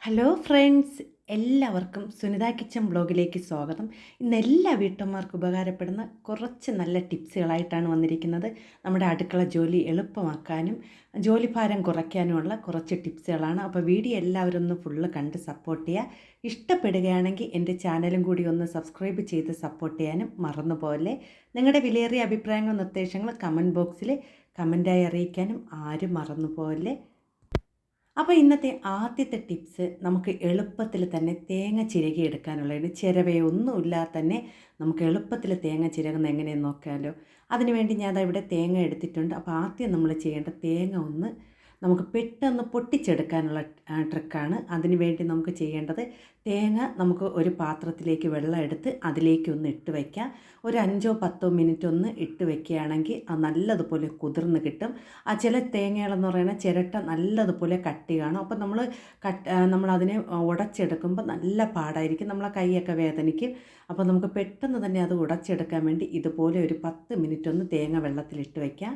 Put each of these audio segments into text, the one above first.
Hello friends, എല്ലാവർക്കും Sunitha kitchen ബ്ലോഗിലേക്ക് സ്വാഗതം. ഇന്ന് എല്ലാ വീട്ടമ്മമാർക്കും ഉപകാരപ്പെടുന്ന കുറച്ച് നല്ല ടിപ്സുകളായിട്ടാണ് വന്നിരിക്കുന്നത്. നമ്മുടെ അടുക്കള ജോലി എളുപ്പമാക്കാനും ജോലിഭാരം കുറയ്ക്കാനുമുള്ള കുറച്ച് ടിപ്സുകളാണ്. അപ്പോൾ വീഡിയോ എല്ലാവരും ഒന്ന് ഫുള്ള് കണ്ട് സപ്പോർട്ട് ചെയ്യുക. ഇഷ്ടപ്പെടുകയാണെങ്കിൽ എൻ്റെ ചാനലും കൂടി ഒന്ന് സബ്സ്ക്രൈബ് ചെയ്ത് സപ്പോർട്ട് ചെയ്യാനും മറന്നുപോലെ. നിങ്ങളുടെ വിലയേറിയ അഭിപ്രായങ്ങളും നിർദ്ദേശങ്ങളും കമൻറ്റ് ബോക്സിൽ കമൻറ്റായി അറിയിക്കാനും ആരും മറന്നുപോലെ. അപ്പോൾ ഇന്നത്തെ ആദ്യത്തെ ടിപ്സ് നമുക്ക് എളുപ്പത്തിൽ തന്നെ തേങ്ങ ചിരകി എടുക്കാനുള്ളതാണ്. ചിരവയൊന്നുമില്ലാതെ തന്നെ നമുക്ക് എളുപ്പത്തിൽ തേങ്ങ ചിരകുന്നത് എങ്ങനെയെന്ന് നോക്കാമല്ലോ. അതിനുവേണ്ടി ഞാൻ ഇവിടെ തേങ്ങ എടുത്തിട്ടുണ്ട്. അപ്പോൾ ആദ്യം നമ്മൾ ചെയ്യേണ്ട തേങ്ങ ഒന്ന് നമുക്ക് പെട്ടെന്ന് പൊട്ടിച്ചെടുക്കാനുള്ള ട്രിക്കാണ്. അതിന് വേണ്ടി നമുക്ക് ചെയ്യേണ്ടത് തേങ്ങ നമുക്ക് ഒരു പാത്രത്തിലേക്ക് വെള്ളം എടുത്ത് അതിലേക്ക് ഒന്ന് ഇട്ട് വയ്ക്കാം. ഒരു 5-10 മിനിറ്റ് ഒന്ന് ഇട്ട് വയ്ക്കുകയാണെങ്കിൽ അത് നല്ലതുപോലെ കുതിർന്ന് കിട്ടും. ആ ചില തേങ്ങകളെന്ന് പറയുന്നത് ചിരട്ട നല്ലതുപോലെ കട്ടി കാണും. അപ്പോൾ നമ്മളതിനെ ഉടച്ചെടുക്കുമ്പോൾ നല്ല പാടായിരിക്കും, നമ്മളെ കൈയൊക്കെ വേദനിക്കും. അപ്പോൾ നമുക്ക് പെട്ടെന്ന് തന്നെ അത് ഉടച്ചെടുക്കാൻ വേണ്ടി ഇതുപോലെ ഒരു 10 മിനിറ്റ് ഒന്ന് തേങ്ങ വെള്ളത്തിലിട്ട് വയ്ക്കാം.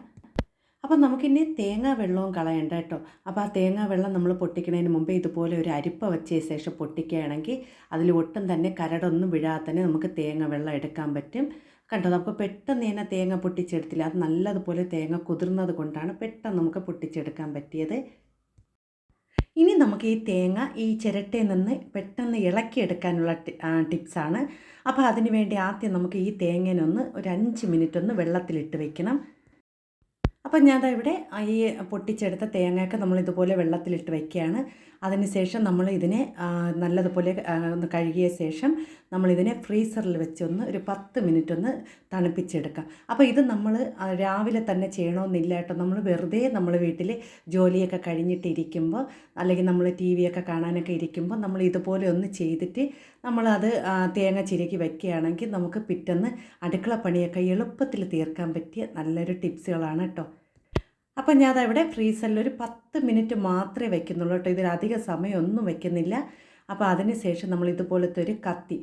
അപ്പം നമുക്കിനി തേങ്ങാ വെള്ളവും കളയണ്ട കേട്ടോ. അപ്പോൾ ആ തേങ്ങാ വെള്ളം നമ്മൾ പൊട്ടിക്കുന്നതിന് മുമ്പേ ഇതുപോലെ ഒരു അരിപ്പ വെച്ച ശേഷം പൊട്ടിക്കുകയാണെങ്കിൽ അതിൽ ഒട്ടും തന്നെ കരടൊന്നും വീഴാതെ തന്നെ നമുക്ക് തേങ്ങ വെള്ളം എടുക്കാൻ പറ്റും. കണ്ടോ, നമുക്ക് പെട്ടെന്ന് തന്നെ തേങ്ങ പൊട്ടിച്ചെടുത്തില്ല. അത് നല്ലതുപോലെ തേങ്ങ കുതിർന്നത് കൊണ്ടാണ് പെട്ടെന്ന് നമുക്ക് പൊട്ടിച്ചെടുക്കാൻ പറ്റിയത്. ഇനി നമുക്ക് ഈ തേങ്ങ ഈ ചിരട്ടയിൽ നിന്ന് പെട്ടെന്ന് ഇളക്കിയെടുക്കാനുള്ള ടിപ്സാണ്. അപ്പോൾ അതിന് വേണ്ടി ആദ്യം നമുക്ക് ഈ തേങ്ങേനൊന്ന് ഒരു 5 മിനിറ്റ് ഒന്ന് വെള്ളത്തിലിട്ട് വെക്കണം. അപ്പം ഞാൻ ഇവിടെ ഈ പൊട്ടിച്ചെടുത്ത തേങ്ങയൊക്കെ നമ്മളിതുപോലെ വെള്ളത്തിലിട്ട് വയ്ക്കുകയാണ്. അതിനുശേഷം നമ്മൾ ഇതിനെ നല്ലതുപോലെ ഒന്ന് കഴുകിയ ശേഷം നമ്മളിതിനെ ഫ്രീസറിൽ വെച്ചൊന്ന് ഒരു 10 മിനിറ്റ് ഒന്ന് തണുപ്പിച്ചെടുക്കാം. അപ്പോൾ ഇത് നമ്മൾ രാവിലെ തന്നെ ചെയ്യണമെന്നില്ല കേട്ടോ. നമ്മൾ വെറുതെ നമ്മൾ വീട്ടിൽ ജോലിയൊക്കെ കഴിഞ്ഞിട്ടിരിക്കുമ്പോൾ അല്ലെങ്കിൽ നമ്മൾ ടി വിയൊക്കെ കാണാനൊക്കെ ഇരിക്കുമ്പോൾ നമ്മൾ ഇതുപോലെ ഒന്ന് ചെയ്തിട്ട് നമ്മളത് തേങ്ങ ചിരകി വയ്ക്കുകയാണെങ്കിൽ നമുക്ക് പിറ്റേന്ന് അടുക്കള പണിയൊക്കെ എളുപ്പത്തിൽ തീർക്കാൻ പറ്റിയ നല്ലൊരു ടിപ്സുകളാണ് കേട്ടോ. അപ്പം ഞാനവിടെ ഫ്രീസറിൽ ഒരു 10 മിനിറ്റ് മാത്രമേ വയ്ക്കുന്നുള്ളൂ കേട്ടോ. ഇതിലധികം സമയമൊന്നും വയ്ക്കുന്നില്ല. അപ്പോൾ അതിന് ശേഷം നമ്മൾ ഇതുപോലത്തെ ഒരു കത്തി,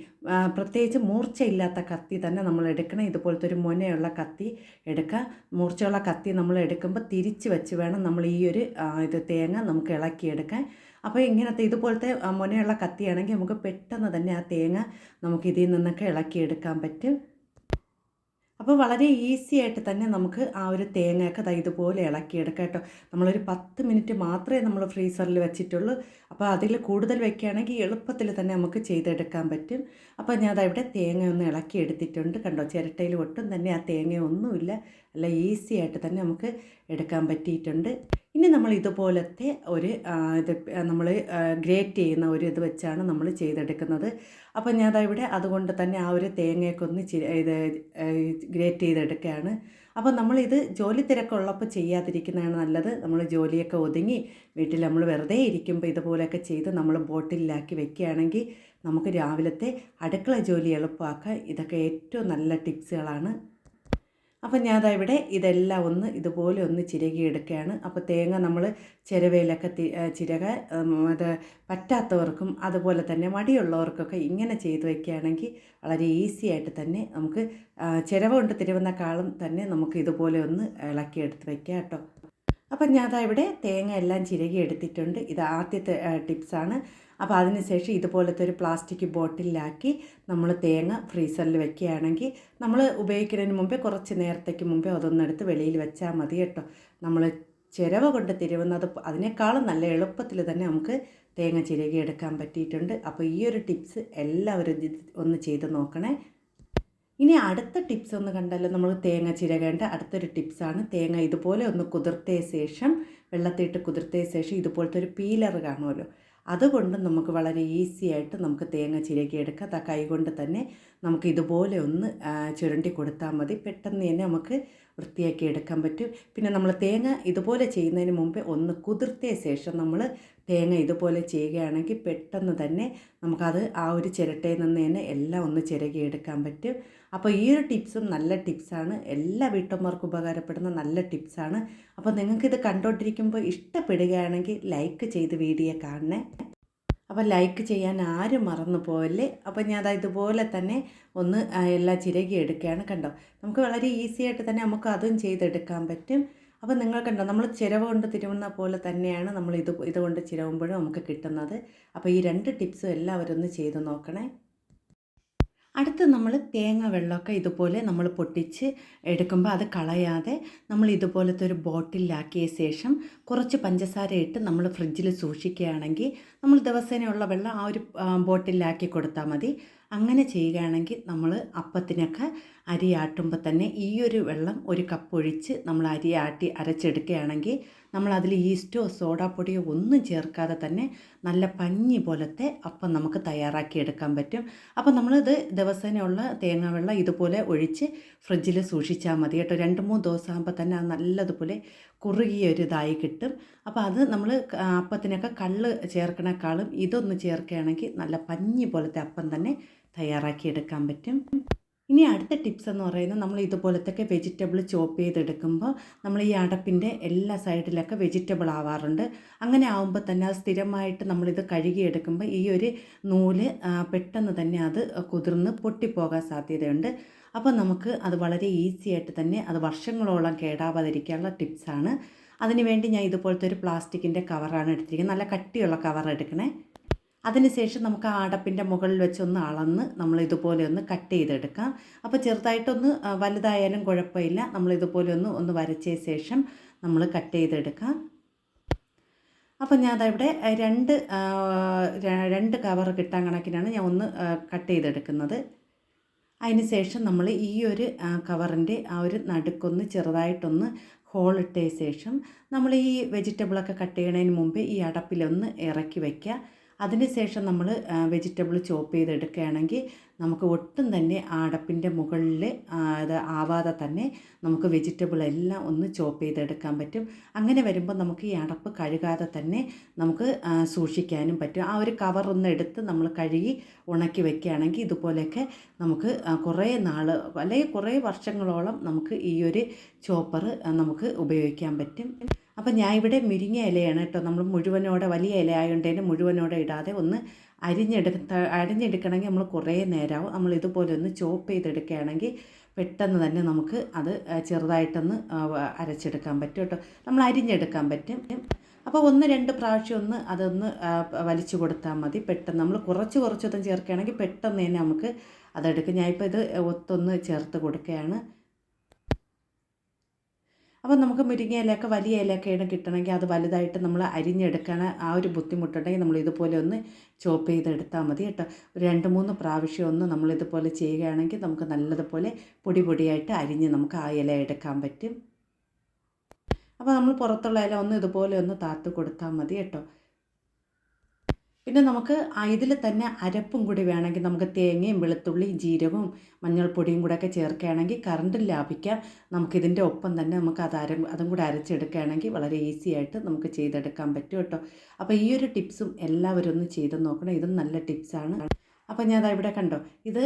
പ്രത്യേകിച്ച് മൂർച്ചയില്ലാത്ത കത്തി തന്നെ നമ്മൾ എടുക്കണം. ഇതുപോലത്തെ ഒരു മുനയുള്ള കത്തി എടുക്കുക. മൂർച്ചയുള്ള കത്തി നമ്മൾ എടുക്കുമ്പോൾ തിരിച്ച് വെച്ച് വേണം നമ്മൾ ഈ ഒരു തേങ്ങ നമുക്ക് ഇളക്കിയെടുക്കാൻ. അപ്പോൾ ഇതുപോലത്തെ മുനയുള്ള കത്തിയാണെങ്കിൽ നമുക്ക് പെട്ടെന്ന് തന്നെ ആ തേങ്ങ നമുക്ക് ഇതിൽ നിന്നൊക്കെ ഇളക്കിയെടുക്കാൻ പറ്റും. അപ്പോൾ വളരെ ഈസി ആയിട്ട് തന്നെ നമുക്ക് ആ ഒരു തേങ്ങയൊക്കെ ഇതുപോലെ ഇളക്കിയെടുക്കാം കേട്ടോ. നമ്മളൊരു 10 മിനിറ്റ് മാത്രമേ നമ്മൾ ഫ്രീസറിൽ വെച്ചിട്ടുള്ളൂ. അപ്പോൾ അതിൽ കൂടുതൽ വയ്ക്കുകയാണെങ്കിൽ എളുപ്പത്തിൽ തന്നെ നമുക്ക് ചെയ്തെടുക്കാൻ പറ്റും. അപ്പോൾ ഞാൻ ഇവിടെ തേങ്ങ ഒന്ന് ഇളക്കിയെടുത്തിട്ടുണ്ട്. കണ്ടോ, ചിരട്ടയിൽ ഒട്ടും തന്നെ ആ തേങ്ങയൊന്നുമില്ല. നല്ല ഈസി ആയിട്ട് തന്നെ നമുക്ക് എടുക്കാൻ പറ്റിയിട്ടുണ്ട്. ഇനി നമ്മൾ ഇതുപോലത്തെ ഒരു നമ്മൾ ഗ്രേറ്റ് ചെയ്യുന്ന ഒരു ഇത് വെച്ചാണ് നമ്മൾ ചെയ്തെടുക്കുന്നത്. അപ്പോൾ ഞാൻ ഇവിടെ അതുകൊണ്ട് തന്നെ ആ ഒരു തേങ്ങയൊക്കെ ഒന്ന് ഗ്രേറ്റ് ചെയ്തെടുക്കുകയാണ്. അപ്പോൾ നമ്മളിത് ജോലി തിരക്കുള്ളപ്പോൾ ചെയ്യാതിരിക്കുന്നതാണ് നല്ലത്. നമ്മൾ ജോലിയൊക്കെ ഒതുങ്ങി വീട്ടിൽ നമ്മൾ വെറുതെ ഇരിക്കുമ്പോൾ ഇതുപോലെയൊക്കെ ചെയ്ത് നമ്മൾ ബോട്ടിലാക്കി വെക്കുകയാണെങ്കിൽ നമുക്ക് രാവിലത്തെ അടുക്കള ജോലി എളുപ്പമാക്കാൻ ഇതൊക്കെ ഏറ്റവും നല്ല ടിപ്സുകളാണ്. അപ്പം ഞാനവിടെ ഇതെല്ലാം ഒന്ന് ഇതുപോലെ ഒന്ന് ചിരകിയെടുക്കുകയാണ്. അപ്പോൾ തേങ്ങ നമ്മൾ ചിരവയിലൊക്കെ അത് പറ്റാത്തവർക്കും അതുപോലെ തന്നെ മടിയുള്ളവർക്കൊക്കെ ഇങ്ങനെ ചെയ്ത് വയ്ക്കുകയാണെങ്കിൽ വളരെ ഈസി ആയിട്ട് തന്നെ നമുക്ക് ചിരവ കൊണ്ട് തിരുവുന്നേക്കാളും തന്നെ നമുക്ക് ഇതുപോലെ ഒന്ന് ഇളക്കിയെടുത്ത് വയ്ക്കാം കേട്ടോ. അപ്പം ഞാനവിടെ തേങ്ങ എല്ലാം ചിരകി എടുത്തിട്ടുണ്ട്. ഇത് ആദ്യത്തെ ടിപ്സാണ്. അപ്പോൾ അതിനുശേഷം ഇതുപോലത്തെ ഒരു പ്ലാസ്റ്റിക് ബോട്ടിലാക്കി നമ്മൾ തേങ്ങ ഫ്രീസറിൽ വെക്കുകയാണെങ്കിൽ നമ്മൾ ഉപയോഗിക്കുന്നതിന് മുമ്പേ കുറച്ച് നേരത്തേക്ക് മുമ്പേ അതൊന്നെടുത്ത് വെളിയിൽ വെച്ചാൽ മതി കേട്ടോ. നമ്മൾ ചിരവ കൊണ്ട് തിരുവുന്നത് അതിനേക്കാളും നല്ല എളുപ്പത്തിൽ തന്നെ നമുക്ക് തേങ്ങ ചിരകി എടുക്കാൻ പറ്റിയിട്ടുണ്ട്. അപ്പോൾ ഈ ഒരു ടിപ്സ് എല്ലാവരും ഒന്ന് ചെയ്ത് നോക്കണേ. ഇനി അടുത്ത ടിപ്സ് ഒന്ന് കണ്ടാലോ. നമ്മൾ തേങ്ങ ചിരകേണ്ട അടുത്തൊരു ടിപ്സാണ്. തേങ്ങ ഇതുപോലെ ഒന്ന് കുതിർത്തയ ശേഷം വെള്ളത്തിയിട്ട് കുതിർത്തയ ശേഷം ഇതുപോലത്തെ ഒരു പീലർ കാണുമല്ലോ, അതുകൊണ്ട് നമുക്ക് വളരെ ഈസി ആയിട്ട് നമുക്ക് തേങ്ങ ചിരകിയെടുക്കാം. കൈ കൊണ്ട് തന്നെ നമുക്ക് ഇതുപോലെ ഒന്ന് ചുരണ്ടി കൊടുത്താൽ മതി. പെട്ടെന്ന് തന്നെ നമുക്ക് വൃത്തിയാക്കി എടുക്കാൻ പറ്റും. പിന്നെ നമ്മൾ തേങ്ങ ഇതുപോലെ ചെയ്യുന്നതിന് മുമ്പേ ഒന്ന് കുതിർത്തിയ ശേഷം നമ്മൾ തേങ്ങ ഇതുപോലെ ചെയ്യുകയാണെങ്കിൽ പെട്ടെന്ന് തന്നെ നമുക്കത് ആ ഒരു ചിരട്ടയിൽ നിന്ന് തന്നെ എല്ലാം ഒന്ന് ചിരകിയെടുക്കാൻ പറ്റും. അപ്പോൾ ഈ ഒരു ടിപ്സും നല്ല ടിപ്സാണ്. എല്ലാ വീട്ടമ്മമാർക്കും ഉപകാരപ്പെടുന്ന നല്ല ടിപ്സാണ്. അപ്പോൾ നിങ്ങൾക്കിത് കണ്ടുകൊണ്ടിരിക്കുമ്പോൾ ഇഷ്ടപ്പെടുകയാണെങ്കിൽ ലൈക്ക് ചെയ്ത് വീഡിയോ കാണണേ. അപ്പോൾ ലൈക്ക് ചെയ്യാൻ ആരും മറന്നു പോകല്ലേ. അപ്പോൾ ഞാൻ ഇതുപോലെ തന്നെ ഒന്ന് എല്ലാം ചിരകി എടുക്കുകയാണ്. കണ്ടോ, നമുക്ക് വളരെ ഈസി ആയിട്ട് തന്നെ നമുക്ക് അതും ചെയ്തെടുക്കാൻ പറ്റും. അപ്പോൾ നിങ്ങൾക്കുണ്ടോ നമ്മൾ ചിരവ് കൊണ്ട് തിരുമുന്ന പോലെ തന്നെയാണ് നമ്മൾ ഇതുകൊണ്ട് ചിരവുമ്പോഴും നമുക്ക് കിട്ടുന്നത്. അപ്പോൾ ഈ 2 ടിപ്സും എല്ലാവരും ഒന്ന് ചെയ്ത് നോക്കണേ. അടുത്ത് നമ്മൾ തേങ്ങ വെള്ളമൊക്കെ ഇതുപോലെ നമ്മൾ പൊട്ടിച്ച് എടുക്കുമ്പോൾ അത് കളയാതെ നമ്മൾ ഇതുപോലത്തെ ഒരു ബോട്ടിലാക്കിയ ശേഷം കുറച്ച് പഞ്ചസാര ഇട്ട് നമ്മൾ ഫ്രിഡ്ജിൽ സൂക്ഷിക്കുകയാണെങ്കിൽ നമ്മൾ ദിവസേനയുള്ള വെള്ളം ആ ഒരു ബോട്ടിലാക്കി കൊടുത്താൽ മതി. അങ്ങനെ ചെയ്യുകയാണെങ്കിൽ നമ്മൾ അപ്പത്തിനൊക്കെ അരി ആട്ടുമ്പോൾ തന്നെ ഈ ഒരു വെള്ളം ഒരു കപ്പ് ഒഴിച്ച് നമ്മൾ അരി ആട്ടി അരച്ചെടുക്കുകയാണെങ്കിൽ നമ്മൾ അതിൽ ഈസ്റ്റോ സോഡാപ്പൊടിയോ ഒന്നും ചേർക്കാതെ തന്നെ നല്ല പഞ്ഞി പോലത്തെ അപ്പം നമുക്ക് തയ്യാറാക്കി എടുക്കാൻ പറ്റും. അപ്പോൾ നമ്മളിത് ദിവസേനയുള്ള തേങ്ങാ വെള്ളം ഇതുപോലെ ഒഴിച്ച് ഫ്രിഡ്ജിൽ സൂക്ഷിച്ചാൽ മതി കേട്ടോ. 2-3 ദിവസം ആകുമ്പോൾ തന്നെ അത് നല്ലതുപോലെ കുറുകിയൊരിതായി കിട്ടും. അപ്പോൾ അത് നമ്മൾ അപ്പത്തിനൊക്കെ കള്ള് ചേർക്കണേക്കാളും ഇതൊന്ന് ചേർക്കുകയാണെങ്കിൽ നല്ല പഞ്ഞി പോലത്തെ അപ്പം തന്നെ തയ്യാറാക്കി എടുക്കാൻ പറ്റും. ഇനി അടുത്ത ടിപ്സ് എന്ന് പറയുന്നത് നമ്മൾ ഇതുപോലത്തൊക്കെ വെജിറ്റബിൾ ചോപ്പ് ചെയ്തെടുക്കുമ്പോൾ നമ്മൾ ഈ അടപ്പിൻ്റെ എല്ലാ സൈഡിലൊക്കെ വെജിറ്റബിൾ ആവാറുണ്ട്. അങ്ങനെ ആവുമ്പോൾ തന്നെ അത് സ്ഥിരമായിട്ട് നമ്മളിത് കഴുകിയെടുക്കുമ്പോൾ ഈ ഒരു നൂല് പെട്ടെന്ന് തന്നെ അത് കുതിർന്ന് പൊട്ടിപ്പോകാൻ സാധ്യതയുണ്ട്. അപ്പോൾ നമുക്ക് അത് വളരെ ഈസി ആയിട്ട് തന്നെ അത് വർഷങ്ങളോളം കേടാവാതിരിക്കാനുള്ള ടിപ്സാണ്. അതിനുവേണ്ടി ഞാൻ ഇതുപോലത്തെ ഒരു പ്ലാസ്റ്റിക്കിൻ്റെ കവറാണ് എടുത്തിരിക്കുന്നത്. നല്ല കട്ടിയുള്ള കവർ എടുക്കണേ. അതിനുശേഷം നമുക്ക് ആ അടപ്പിൻ്റെ മുകളിൽ വെച്ചൊന്ന് അളന്ന് നമ്മൾ ഇതുപോലെ ഒന്ന് കട്ട് ചെയ്തെടുക്കാം. അപ്പോൾ ചെറുതായിട്ടൊന്ന് വലുതായാലും കുഴപ്പമില്ല. നമ്മൾ ഇതുപോലെ ഒന്ന് വരച്ച ശേഷം നമ്മൾ കട്ട് ചെയ്തെടുക്കാം. അപ്പോൾ ഞാൻ അതവിടെ രണ്ട് കവർ കിട്ടാൻ കണക്കിനാണ് ഞാൻ ഒന്ന് കട്ട് ചെയ്തെടുക്കുന്നത്. അതിന് ശേഷം നമ്മൾ ഈ ഒരു കവറിൻ്റെ ആ ഒരു നടുക്കൊന്ന് ചെറുതായിട്ടൊന്ന് ഹോളിട്ട ശേഷം നമ്മൾ ഈ വെജിറ്റബിളൊക്കെ കട്ട് ചെയ്യണതിന് മുമ്പ് ഈ അടപ്പിലൊന്ന് ഇറക്കി വയ്ക്കുക. അതിന് ശേഷം നമ്മൾ വെജിറ്റബിൾ ചോപ്പ് ചെയ്തെടുക്കുകയാണെങ്കിൽ നമുക്ക് ഒട്ടും തന്നെ ആ അടപ്പിൻ്റെ മുകളിൽ അത് ആവാതെ തന്നെ നമുക്ക് വെജിറ്റബിൾ എല്ലാം ഒന്ന് ചോപ്പ് ചെയ്തെടുക്കാൻ പറ്റും. അങ്ങനെ വരുമ്പോൾ നമുക്ക് ഈ അടപ്പ് കഴുകാതെ തന്നെ നമുക്ക് സൂക്ഷിക്കാനും പറ്റും. ആ ഒരു കവർ ഒന്ന് എടുത്ത് നമ്മൾ കഴുകി ഉണക്കി വയ്ക്കുകയാണെങ്കിൽ ഇതുപോലെയൊക്കെ നമുക്ക് കുറേ നാൾ അല്ലെങ്കിൽ കുറേ വർഷങ്ങളോളം നമുക്ക് ഈ ഒരു ചോപ്പർ നമുക്ക് ഉപയോഗിക്കാൻ പറ്റും. അപ്പം ഞാൻ ഇവിടെ മുരിങ്ങ ഇലയാണ് കേട്ടോ. നമ്മൾ മുഴുവനോടെ വലിയ ഇല ആയതുകൊണ്ട് തന്നെ മുഴുവനോടെ ഇടാതെ ഒന്ന് അരിഞ്ഞെടുക്കണമെങ്കിൽ നമ്മൾ കുറേ നേരമാവും. നമ്മൾ ഇതുപോലെ ഒന്ന് ചോപ്പ് ചെയ്തെടുക്കുകയാണെങ്കിൽ പെട്ടെന്ന് തന്നെ നമുക്ക് അത് ചെറുതായിട്ടൊന്ന് അരച്ചെടുക്കാൻ പറ്റും കേട്ടോ. നമ്മൾ അരിഞ്ഞെടുക്കാൻ പറ്റും. അപ്പോൾ 1-2 പ്രാവശ്യം അതൊന്ന് വലിച്ചു കൊടുത്താൽ മതി. പെട്ടെന്ന് നമ്മൾ കുറച്ചൊന്നും ചേർക്കുകയാണെങ്കിൽ പെട്ടെന്ന് തന്നെ നമുക്ക് അതെടുക്കും. ഞാനിപ്പോൾ ഇത് ഒത്തൊന്ന് ചേർത്ത് കൊടുക്കുകയാണ്. അപ്പോൾ നമുക്ക് മുരിങ്ങ ഇലയൊക്കെ വലിയ ഇലയൊക്കെയാണ് കിട്ടണമെങ്കിൽ അത് വലുതായിട്ട് നമ്മൾ അരിഞ്ഞെടുക്കണ ആ ഒരു ബുദ്ധിമുട്ടുണ്ടെങ്കിൽ നമ്മൾ ഇതുപോലെ ഒന്ന് ചോപ്പ് ചെയ്തെടുത്താൽ മതി കേട്ടോ. ഒരു 2-3 പ്രാവശ്യം നമ്മളിതുപോലെ ചെയ്യുകയാണെങ്കിൽ നമുക്ക് നല്ലതുപോലെ പൊടിയായിട്ട് അരിഞ്ഞ് നമുക്ക് ആ ഇല എടുക്കാൻ പറ്റും. അപ്പോൾ നമ്മൾ പുറത്തുള്ള ഇല ഇതുപോലെ ഒന്ന് താത്ത് കൊടുത്താൽ മതി കേട്ടോ. പിന്നെ നമുക്ക് ഇതിൽ തന്നെ അരപ്പും കൂടി വേണമെങ്കിൽ നമുക്ക് തേങ്ങയും വെളുത്തുള്ളി ജീരകവും മഞ്ഞൾപ്പൊടിയും കൂടെ ഒക്കെ ചേർക്കുകയാണെങ്കിൽ കറണ്ട് ലാഭിക്കാം. നമുക്കിതിൻ്റെ ഒപ്പം തന്നെ നമുക്ക് അതും കൂടെ അരച്ചെടുക്കുകയാണെങ്കിൽ വളരെ ഈസി ആയിട്ട് നമുക്ക് ചെയ്തെടുക്കാൻ പറ്റും കേട്ടോ. അപ്പോൾ ഈ ഒരു ടിപ്സും എല്ലാവരും ഒന്ന് ചെയ്ത് നോക്കണം. ഇതും നല്ല ടിപ്സാണ്. അപ്പോൾ ഞാൻ ഇവിടെ കണ്ടോ, ഇത്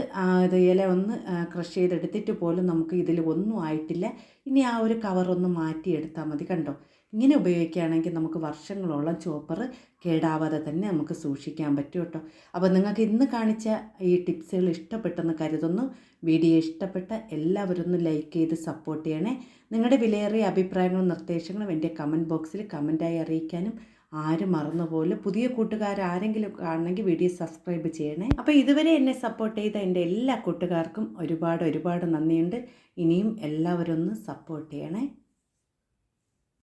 ഇല ഒന്ന് ക്രഷ് ചെയ്തെടുത്തിട്ട് പോലും നമുക്ക് ഇതിൽ ഒന്നും ആയിട്ടില്ല. ഇനി ആ ഒരു കവറൊന്ന് മാറ്റിയെടുത്താൽ മതി. കണ്ടോ, ഇങ്ങനെ ഉപയോഗിക്കുകയാണെങ്കിൽ നമുക്ക് വർഷങ്ങളോളം ചോപ്പർ കേടാവാതെ തന്നെ നമുക്ക് സൂക്ഷിക്കാൻ പറ്റും കേട്ടോ. അപ്പോൾ നിങ്ങൾക്ക് ഇന്ന് കാണിച്ച ഈ ടിപ്സുകൾ ഇഷ്ടപ്പെട്ടെന്ന് കരുതുന്നു. വീഡിയോ ഇഷ്ടപ്പെട്ട എല്ലാവരും ഒന്ന് ലൈക്ക് ചെയ്ത് സപ്പോർട്ട് ചെയ്യണേ. നിങ്ങളുടെ വിലയേറിയ അഭിപ്രായങ്ങളും നിർദ്ദേശങ്ങളും എൻ്റെ കമൻറ്റ് ബോക്സിൽ കമൻറ്റായി അറിയിക്കാനും ആരും മറന്നുപോലെ. പുതിയ കൂട്ടുകാരാരെങ്കിലും കാണണമെങ്കിൽ വീഡിയോ സബ്സ്ക്രൈബ് ചെയ്യണേ. അപ്പോൾ ഇതുവരെ എന്നെ സപ്പോർട്ട് ചെയ്ത എൻ്റെ എല്ലാ കൂട്ടുകാർക്കും ഒരുപാട് നന്ദിയുണ്ട്. ഇനിയും എല്ലാവരും ഒന്ന് സപ്പോർട്ട് ചെയ്യണേ.